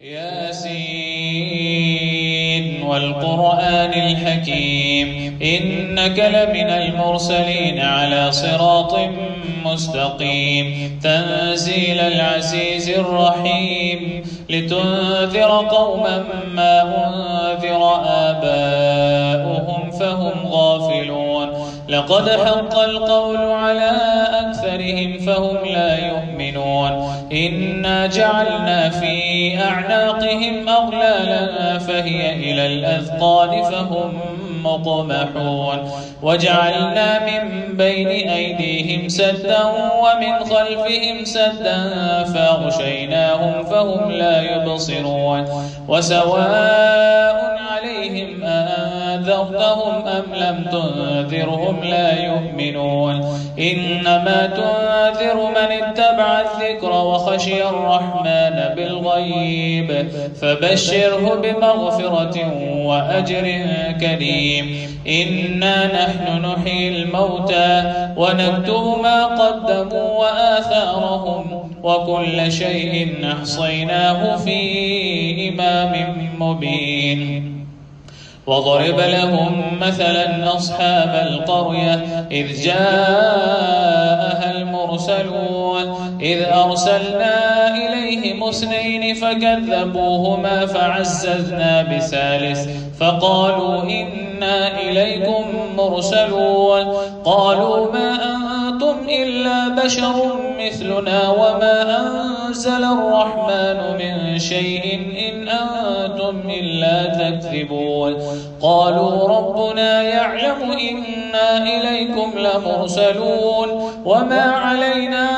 ياسين والقرآن الحكيم إنك لمن المرسلين على صراط مستقيم تنزيل العزيز الرحيم لتنذر قوما ما أنذر آباؤهم فهم غافلون لقد حق القول على أكثرهم فهم لا يؤمنون إنا جعلنا في أعناقهم أغلالا فهي إلى الأذقان فهم مقمحون وجعلنا من بين أيديهم سدا ومن خلفهم سدا فأغشيناهم فهم لا يبصرون وسواء عليهم أنذرتهم أم لم تنذرهم لا يؤمنون إنما تنذر من اتبع الذكر وخشي الرحمن بالغيب فبشره بمغفرة وأجر كريم إنا نحن نحيي الموتى ونكتب ما قدموا وآثارهم وكل شيء أحصيناه في إمام مبين وضرب لهم مثلا أصحاب القرية إذ جاءها المرسلون إذ أرسلنا إليهم اثنين فكذبوهما فعززنا بثالث فقالوا إنا إليكم مرسلون قالوا ما أنتم إلا بشر مثلنا وما أنزل الرحمن من شيء إن أنتم إلا تكذبون قالوا ربنا يعلم إنا إليكم لمرسلون وما علينا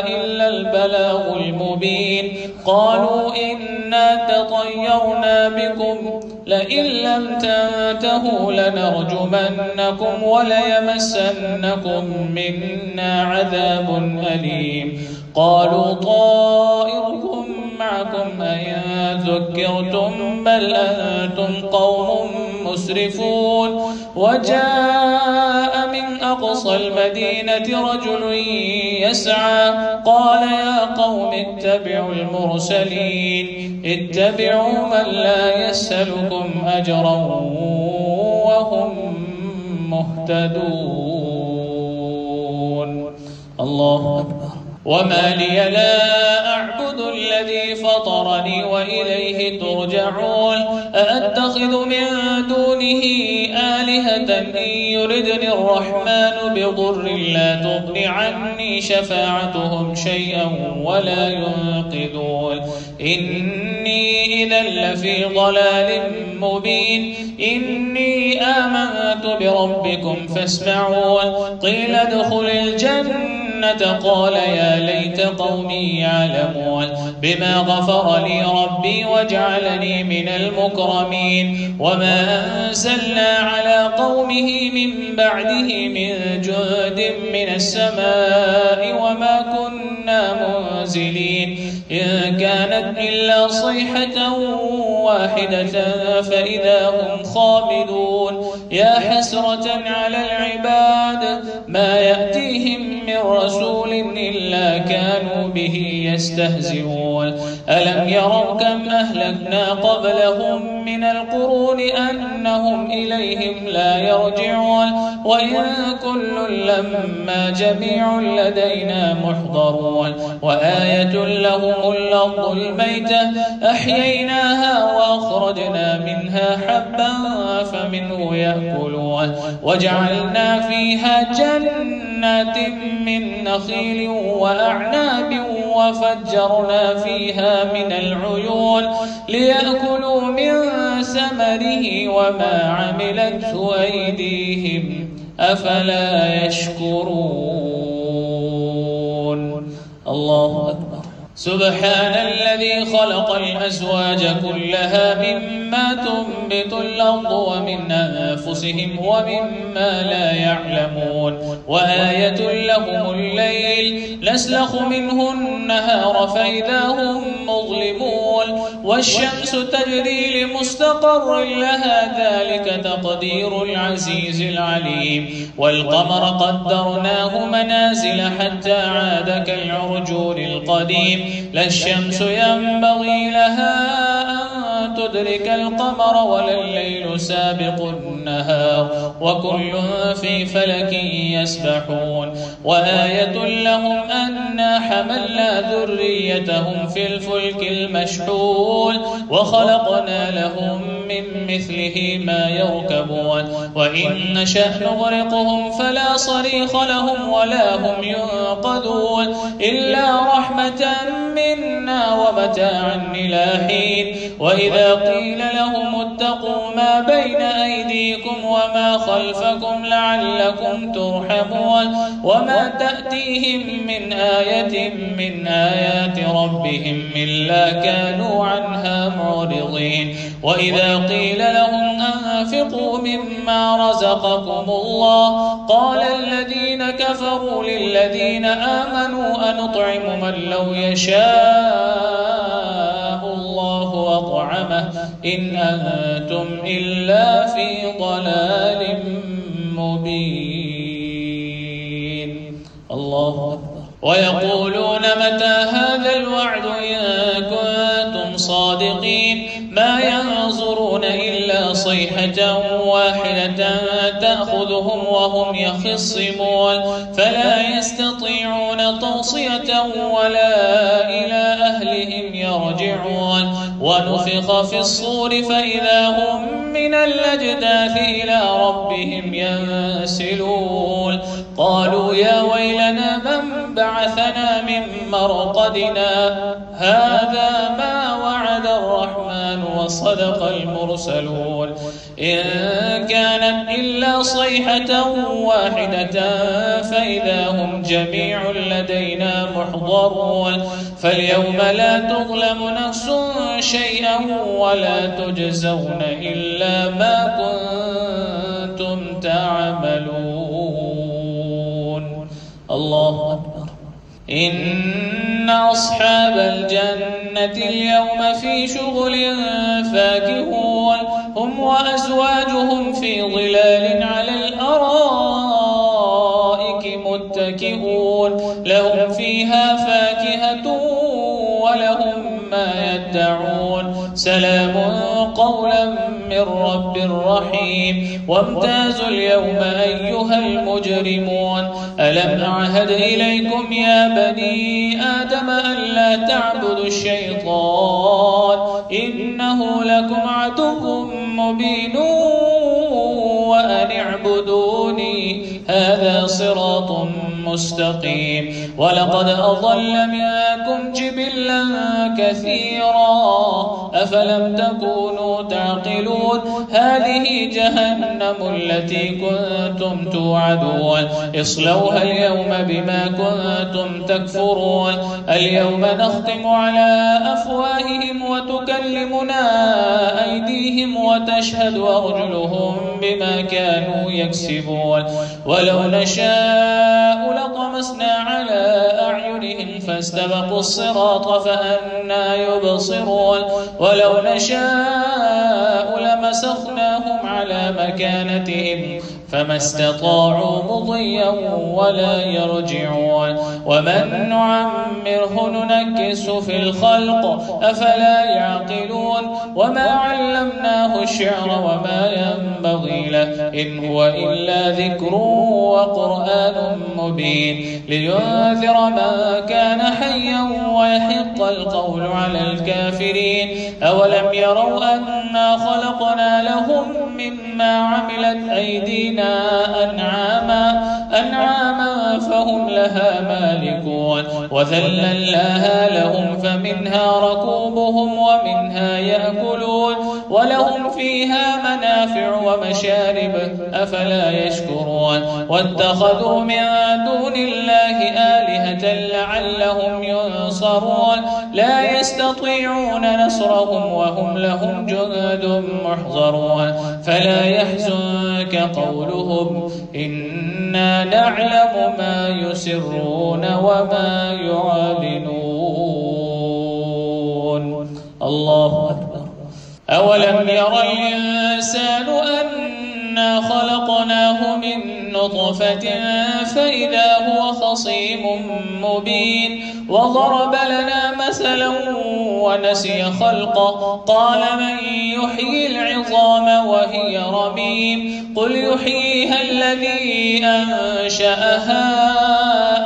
إلا البلاغ المبين قالوا إنا تطيرنا بكم لئن لم تنتهوا لنرجمنكم وليمسنكم منا عذاب أليم قالوا طائركم معكم أئن ذكرتم بل أنتم قوم مسرفون وجاء من أقصى المدينة رجل يسعى قال يا قوم اتبعوا المرسلين اتبعوا من لا يسألكم أجرا وهم مهتدون الله أكبر وما لي لا أعبد الذي فطرني وإليه ترجعون أأتخذ من دونه آلهة إن يردني الرحمن بضر لا تغن عني شفاعتهم شيئا ولا ينقذون إني إذا لفي ضلال مبين إني آمنت بربكم فاسمعون قيل ادخل الجنة قال يا ليت قومي يعلمون بما غفر لي ربي وجعلني من المكرمين وما أنزلنا على قومه من بعده من جند من السماء وما كنا منزلين إن كانت إلا صيحة واحدة فإذا هم خامدون يا حسرة على العباد ما يأتيهم من رسول إلا كانوا به يستهزئون ألم يروا كم أهلكنا قبلهم من القرون أنهم إليهم لا يرجعون وإن كل لما جميع لدينا محضرون وآية لهم الأرض الميتة أحييناها وأخرجنا منها حبا فمنه يأكلون وجعلنا فيها جنات من نخيل وأعناب وفجرنا فيها من العيون ليأكلوا من ثمره وما عملته أيديهم أفلا يشكرون الله أكبر سبحان الذي خلق الأزواج كلها مما تنبت الأرض ومن أنفسهم ومما لا يعلمون وآية لهم الليل نسلخ منه النهار فإذا هم مظلمون والشمس تجري لمستقر لها ذلك تقدير العزيز العليم والقمر قدرناه منازل حتى عاد كالعرجون القديم لا الشمس ينبغي لها أن تدرك القمر ولا الليل سابق النهار وكل في فلك يسبحون وآية لهم أنا حملنا ذريتهم في الفلك المشحون وخلقنا لهم من مثله ما يركبون وإن نشأ نغرقهم فلا صريخ لهم ولا هم ينقذون إلا رحمة منا ومتاعا إلى حين وإذا قيل لهم اتقوا ما بين أيديكم وما خلفكم لعلكم ترحمون وما تأتيهم من آية من آيات ربهم إلا كانوا عنها معرضين وإذا قيل لهم أنفقوا مما رزقكم الله قال الذين كفروا للذين آمنوا أنطعم من لو يشاء الله أطعمه إن أنتم إلا في ضلال مبين. الله أكبر. ويقولون متى هذا الوعد إن كنتم صادقين ما ينظرون إلا صيحة واحدة تأخذهم وهم يخصمون فلا يستطيعون توصية ولا إلى أهلهم يرجعون ونفخ في الصور فإذا هم من الأجداث إلى ربهم ينسلون قالوا يا ويلنا من بعثنا من مرقدنا هذا ما وعد الرحمن وصدق المرسلون إن كانت إلا صيحة واحدة فإذا هم جميع لدينا محضرون فاليوم لا تظلم نفس شيئا ولا تجزون إلا ما كنتم تعملون. الله أكبر. إن أصحاب الجنة اليوم في شغل فاكهون هم وأزواجهم في ظلال على الأرائك متكئون لهم فيها فاكهة ولهم ما يدعون سلام قولا من رب رحيم. وامتازوا اليوم أيها المجرمون ألم أعهد إليكم يا بني آدم ألا تعبدوا الشيطان إنه لكم عدو مبين وأن اعبدوني هذا صراط مستقيم. ولقد أضل منكم جبلا كثيرا أفلم تكونوا تعقلون هذه جهنم التي كنتم توعدون اصلوها اليوم بما كنتم تكفرون اليوم نختم على أفواههم وتكلمنا أيديهم وتشهد أرجلهم بما كانوا يكسبون ولو نشاء لطمسنا على أعينهم فاستبقوا الصراط فأنا يبصرون ولو نشاء لمسخناهم على مكانتهم فما استطاعوا مضيا ولا يرجعون ومن نعمره ننكسه في الخلق أفلا يعقلون وما علمناه الشعر وما ينبغي له إن هو إلا ذكر وقرآن مبين لينذر من كان حيا ويحق القول على الكافرين أولم يروا أنا خلقنا لهم مما عملت أيدينا أنعاما فهم لها مالكون وذللناها لهم فمنها ركوبهم ومنها يأكلون ولهم فيها منافع ومشارب أفلا يشكرون واتخذوا من دون الله آلهة لعلهم ينصرون لا يستطيعون نصرهم وهم لهم جند محضرون فلا يحزنك قولهم إنا نعلم ما يسرون وما يعلنون. الله أكبر. أولم ير الإنسان أنا خلقناه من نطفة فإذا هو خصيم مبين وضرب لنا مثلا ونسي خلقه قال من يحيي العظام وهي رميم قل يحييها الذي أنشأها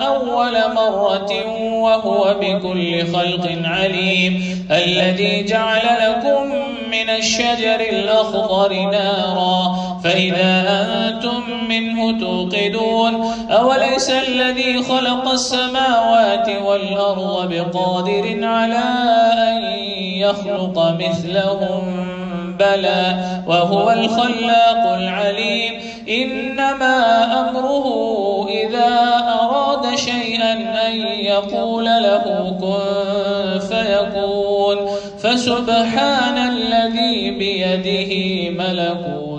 أول مرة وهو بكل خلق عليم الذي جعل لكم من الشجر الأخضر نارا فإذا أنتم منه توقدون أوليس الذي خلق السماوات والأرض بقادر على أن يخلق مثلهم بلى وهو الخلاق العليم إنما أمره إذا أراد شيئا أن يقول له كن فيكون فسبحان الذي بيده ملكوت